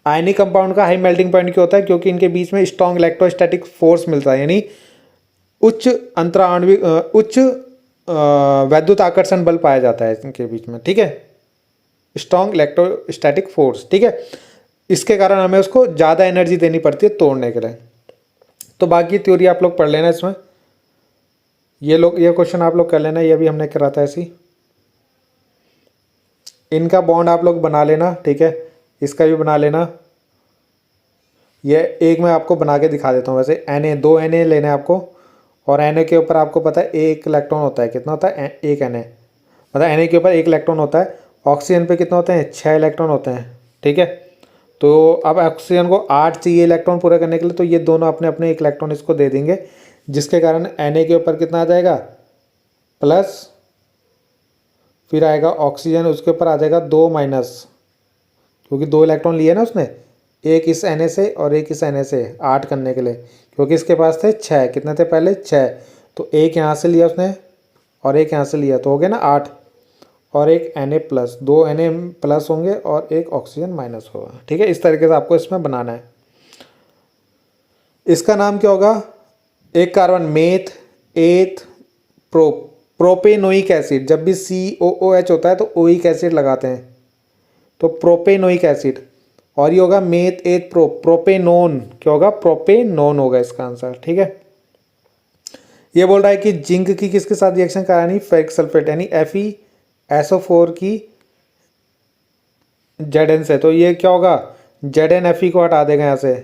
आयनिक कंपाउंड का हाई मेल्टिंग पॉइंट क्यों होता है, क्योंकि इनके बीच में स्ट्रॉन्ग इलेक्ट्रोस्टैटिक फोर्स मिलता है, यानी उच्च अंतराण्विक उच्च वैद्युत आकर्षण बल पाया जाता है इनके बीच में, ठीक है। स्ट्रॉन्ग इलेक्ट्रोस्टैटिक फोर्स, ठीक है। इसके कारण हमें उसको ज़्यादा एनर्जी देनी पड़ती है तोड़ने के लिए। तो बाकी थ्योरी आप लोग पढ़ लेना इसमें, ये क्वेश्चन आप लोग कर लेना, ये भी हमने करा था ऐसी। इनका बॉन्ड आप लोग बना लेना, ठीक है, इसका भी बना लेना। ये एक मैं आपको बना के दिखा देता हूँ। वैसे Na 2 Na लेना है आपको, और Na के ऊपर आपको पता है 1 इलेक्ट्रॉन होता है, कितना होता है 1 Na, मतलब Na के ऊपर 1 इलेक्ट्रॉन होता है। ऑक्सीजन पे कितना होते हैं 6 इलेक्ट्रॉन होते हैं, ठीक है। तो अब ऑक्सीजन को 8 चाहिए इलेक्ट्रॉन पूरा करने के लिए, तो ये दोनों अपने अपने 1 इलेक्ट्रॉन इसको दे देंगे, जिसके कारण Na के ऊपर कितना आ जाएगा प्लस, फिर आएगा ऑक्सीजन उसके ऊपर आ जाएगा 2 माइनस, क्योंकि 2 इलेक्ट्रॉन लिए ना उसने, एक इस Na से और एक इस Na से 8 करने के लिए, क्योंकि इसके पास थे 6, कितने थे पहले 6, तो एक यहाँ से लिया उसने और एक यहाँ से लिया, तो हो गया ना 8, और एक Na+, 2 Na+ होंगे और एक ऑक्सीजन माइनस होगा। ठीक है, इस तरीके से आपको इसमें बनाना है। इसका नाम क्या होगा? एक कार्बन मेथ, एथ, प्रोपेनोइक एसिड। जब भी COOH होता है तो ओइक एसिड लगाते हैं, तो प्रोपेनोइक एसिड। और ये होगा मेथ एथ प्रोपेनोन। क्या होगा? प्रोपेनोन होगा इसका आंसर। ठीक है, ये बोल रहा है कि जिंक की किसके साथ रिएक्शन करानी? फेरिक सल्फेट यानी FeSO4 की Zn से। तो ये क्या होगा? ZnFe को हटा देगा यहाँ से,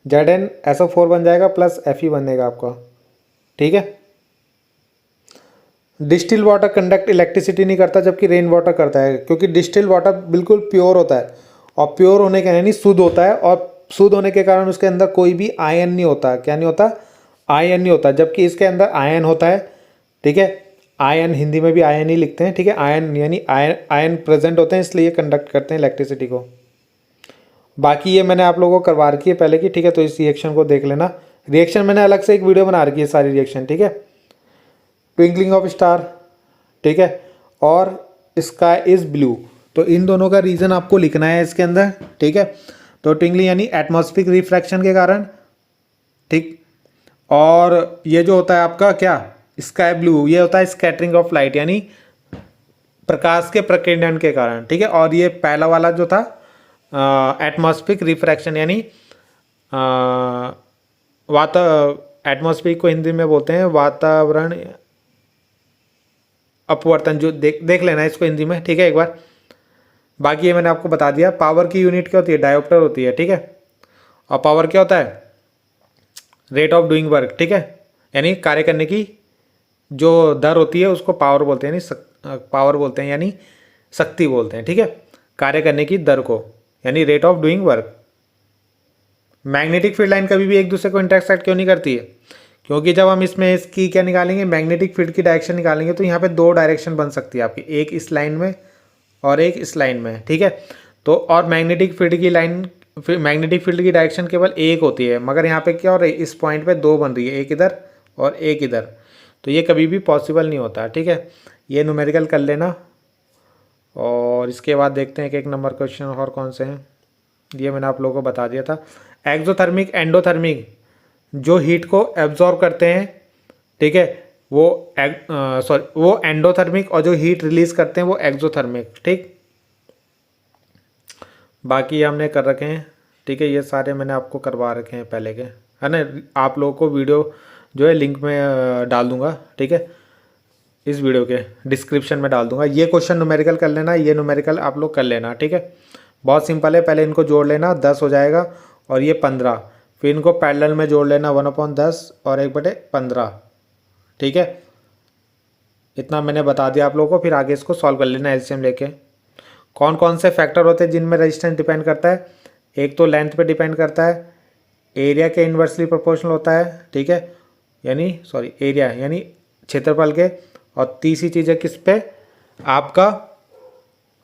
ZnSO4 बन जाएगा प्लस Fe बनेगा आपका। ठीक है, डिस्टिल वाटर कंडक्ट इलेक्ट्रिसिटी नहीं करता जबकि रेन वाटर करता है, क्योंकि डिस्टिल वाटर बिल्कुल प्योर होता है, और प्योर होने के यानी शुद्ध होता है, और शुद्ध होने के कारण उसके अंदर कोई भी आयन नहीं होता। क्या नहीं होता? आयन नहीं होता, जबकि इसके अंदर आयन होता है। ठीक है, आयन हिंदी में भी आयन ही लिखते हैं। ठीक है, आयन यानी आयन प्रेजेंट होते हैं, इसलिए कंडक्ट करते हैं इलेक्ट्रिसिटी को। बाकी ये मैंने आप लोगों को करवा रखी है पहले की। ठीक है, तो इस रिएक्शन को देख लेना। रिएक्शन मैंने अलग से एक वीडियो बना रखी है सारी रिएक्शन। ठीक है, ट्विंकलिंग ऑफ स्टार, ठीक है, और स्काई इज ब्लू। तो इन दोनों का रीज़न आपको लिखना है इसके अंदर। ठीक है, तो ट्विंकलिंग यानी एटमॉस्फेरिक रिफ्रैक्शन के कारण। ठीक, और ये जो होता है आपका क्या? स्काई ब्लू, ये होता है स्कैटरिंग ऑफ लाइट यानी प्रकाश के प्रकीर्णन के कारण। ठीक है, और ये पहला वाला जो था एटमॉस्फेरिक रिफ्रैक्शन यानी एटमॉस्फेरिक को हिंदी में बोलते हैं वातावरण अपवर्तन। जो देख लेना इसको हिंदी में। ठीक है, एक बार। बाकी ये मैंने आपको बता दिया। पावर की यूनिट क्या होती है? डायोप्टर होती है। ठीक है, और पावर क्या होता है? Rate of doing work. ठीक है, यानी कार्य करने की जो दर होती है उसको पावर बोलते हैं, यानी पावर बोलते हैं, यानी शक्ति बोलते हैं। ठीक है, कार्य करने की दर को, यानी rate of doing work. Magnetic field line कभी भी एक दूसरे को इंटरसेक्ट क्यों नहीं करती है? क्योंकि जब हम इसमें इसकी क्या निकालेंगे? मैग्नेटिक फील्ड की डायरेक्शन निकालेंगे, तो यहाँ पे 2 डायरेक्शन बन सकती है आपकी, एक इस लाइन में और एक इस लाइन में। ठीक है, तो और मैग्नेटिक फील्ड की डायरेक्शन केवल एक होती है, मगर यहाँ पे क्या हो रही है? इस पॉइंट पे 2 बन रही है, एक इधर और एक इधर। तो ये कभी भी पॉसिबल नहीं होता। ठीक है, ये न्यूमेरिकल कर लेना। और इसके बाद देखते हैं कि 1 नंबर क्वेश्चन और कौन से हैं। ये मैंने आप लोगों को बता दिया था। एक्सोथर्मिक, एंडोथर्मिक जो हीट को एब्जॉर्ब करते हैं, ठीक है, वो एंडोथर्मिक, और जो हीट रिलीज करते हैं वो एक्सोथर्मिक। ठीक, बाकी हमने कर रखे हैं। ठीक है, ये सारे मैंने आपको करवा रखे हैं पहले के, है ना। आप लोगों को वीडियो जो है लिंक में डाल दूंगा। ठीक है, इस वीडियो के डिस्क्रिप्शन में डाल दूंगा। ये क्वेश्चन न्यूमेरिकल कर लेना, ये न्यूमेरिकल आप लोग कर लेना। ठीक है, बहुत सिंपल है। पहले इनको जोड़ लेना, 10 हो जाएगा, और ये 15। फिर इनको पैरेलल में जोड़ लेना, 1/10 और 1/15। ठीक है, इतना मैंने बता दिया आप लोगों को। फिर आगे इसको सॉल्व कर लेना एलसीएम लेके। कौन कौन से फैक्टर होते हैं जिनमें रेजिस्टेंस डिपेंड करता है? एक तो लेंथ पे डिपेंड करता है, एरिया के इन्वर्सली प्रोपोर्शनल होता है। ठीक है, एरिया यानी क्षेत्रफल के। और तीसरी चीज़ है किस पे? आपका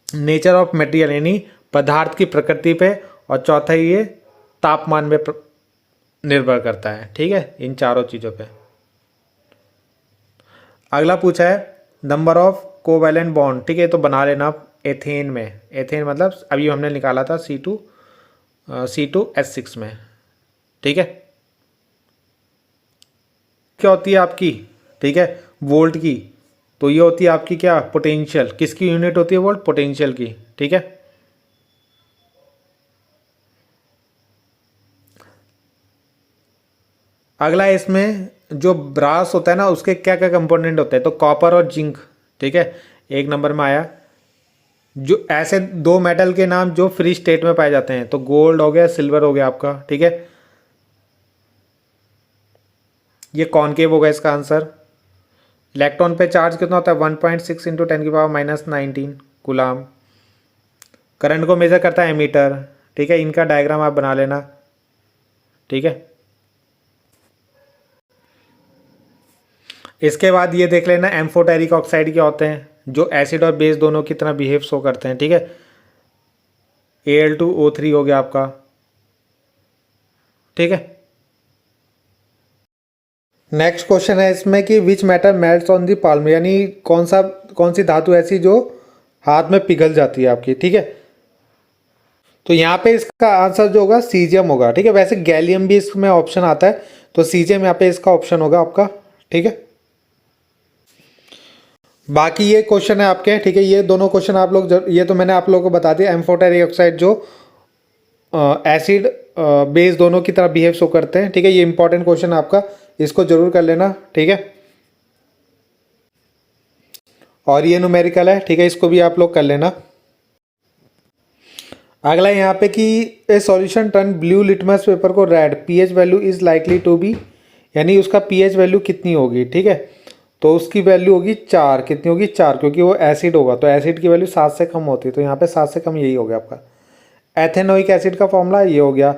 नेचर ऑफ मटेरियल यानी पदार्थ की प्रकृति पे। और चौथा ये तापमान में निर्भर करता है। ठीक है, इन चारों चीज़ों पे। अगला पूछा है नंबर ऑफ कोवैलेंट बॉन्ड। ठीक है, तो बना लेना आप एथेन में। एथेन मतलब अभी हमने निकाला था C2H6 में। ठीक है, क्या होती है आपकी? ठीक है, वोल्ट की। तो ये होती है आपकी क्या? पोटेंशियल। किसकी यूनिट होती है? वोल्ट, पोटेंशियल की। ठीक है, अगला इसमें जो ब्रास होता है ना, उसके क्या क्या कंपोनेंट होते हैं? तो कॉपर और जिंक। ठीक है, 1 नंबर में आया। जो ऐसे 2 मेटल के नाम जो फ्री स्टेट में पाए जाते हैं, तो गोल्ड हो गया, सिल्वर हो गया आपका। ठीक है, ये कॉनकेव होगा इसका आंसर। इलेक्ट्रॉन पे चार्ज कितना होता है? 1.6 × 10⁻⁻19 कूलाम। करंट को मेजर करता है एमीटर। ठीक है, इनका डायग्राम आप बना लेना। ठीक है, इसके बाद ये देख लेना एम्फोटेरिक ऑक्साइड क्या होते हैं, जो एसिड और बेस दोनों की तरह बिहेव शो करते हैं। ठीक है, Al2O3 हो गया आपका। ठीक है, नेक्स्ट क्वेश्चन है इसमें कि which metal melts on the palm, यानी कौन सी धातु ऐसी जो हाथ में पिघल जाती है आपकी, ठीक है। तो यहाँ पे इसका आंसर जो होगा सीजियम होगा, ठीक है। वैसे गैलियम भी इसमें ऑप्शन आता है, तो सीजियम यहाँ पे इसका ऑप्शन होगा आपका, ठीक है। बाकी ये क्वेश्चन है आपके, ठीक है। ये दोनों क्वेश्चन आप लोग ये तो मैंने आप लोगों को बता दिया। एम्फोटेरिक ऑक्साइड जो एसिड बेस दोनों की तरह बिहेव शो करते हैं, ठीक है। ये इंपॉर्टेंट क्वेश्चन है आपका, इसको जरूर कर लेना, ठीक है। और ये न्यूमेरिकल है, ठीक है, इसको भी आप लोग कर लेना। अगला यहाँ पे कि a solution turn blue litmus paper को red, pH value is likely to be, यानी उसका पीएच वैल्यू कितनी होगी, ठीक है। तो उसकी वैल्यू होगी 4, कितनी होगी 4, क्योंकि वो एसिड होगा, तो एसिड की वैल्यू 7 से कम होती है, तो यहाँ पे 7 से कम यही हो गया आपका। एथेनोइक एसिड का फॉर्मूला ये हो गया।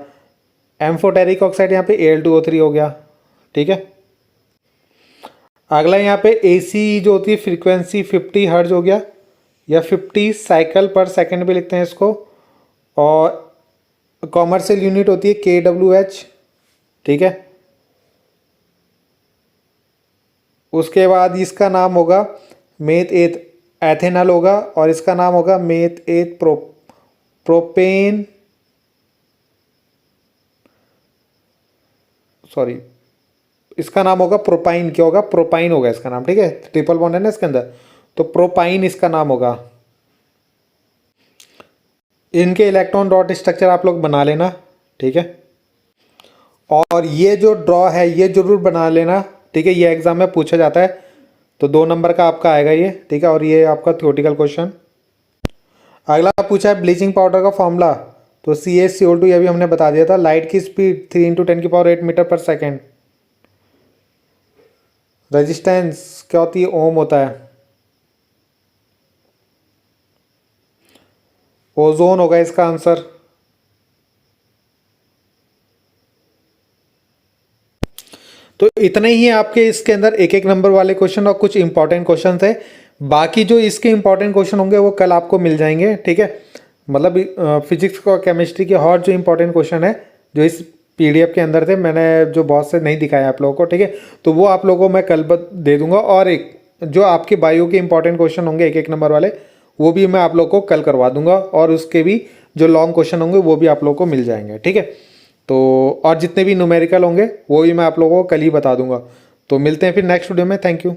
एम्फोटेरिक ऑक्साइड यहाँ पे Al2O3 हो गया, ठीक है। अगला यहाँ पे AC जो होती है फ्रीक्वेंसी 50 हर्ट्ज हो गया, या 50 साइकिल पर सेकंड भी लिखते हैं इसको, और कॉमर्शियल यूनिट होती है kWh, ठीक है। उसके बाद इसका नाम होगा मेथ एथ एथेनॉल होगा, और इसका नाम होगा मेथ एथ प्रोपेन, सॉरी इसका नाम होगा प्रोपाइन, क्या होगा प्रोपाइन होगा इसका नाम, ठीक है। ट्रिपल बॉन्ड है ना इसके अंदर, तो प्रोपाइन इसका नाम होगा। इनके इलेक्ट्रॉन डॉट स्ट्रक्चर आप लोग बना लेना, ठीक है। और ये जो ड्रॉ है ये जरूर बना लेना, ठीक है। ये एग्जाम में पूछा जाता है, तो 2 नंबर का आपका आएगा ये, ठीक है। और ये आपका थ्योरेटिकल क्वेश्चन। अगला पूछा है ब्लीचिंग पाउडर का फॉर्मूला, तो CaCO2 ये भी हमने बता दिया था। लाइट की स्पीड 3 × 10⁸ मीटर पर सेकेंड। रेजिस्टेंस क्या होती है, ओम होता है। ओजोन होगा इसका आंसर। तो इतने ही है आपके इसके अंदर एक एक नंबर वाले क्वेश्चन, और कुछ इंपॉर्टेंट क्वेश्चन है। बाकी जो इसके इंपॉर्टेंट क्वेश्चन होंगे वो कल आपको मिल जाएंगे, ठीक है। मतलब फिजिक्स और केमिस्ट्री के और जो इंपॉर्टेंट क्वेश्चन है जो इस PDF के अंदर थे, मैंने जो बहुत से नहीं दिखाया आप लोगों को, ठीक है। तो वो आप लोगों को मैं कल दे दूंगा। और एक जो आपके बायो के इंपॉर्टेंट क्वेश्चन होंगे एक एक नंबर वाले, वो भी मैं आप लोग को कल करवा दूंगा। और उसके भी जो लॉन्ग क्वेश्चन होंगे वो भी आप लोग को मिल जाएंगे, ठीक है। तो और जितने भी न्यूमेरिकल होंगे वो भी मैं आप लोगों को कल ही बता दूंगा। तो मिलते हैं फिर नेक्स्ट वीडियो में। Thank you.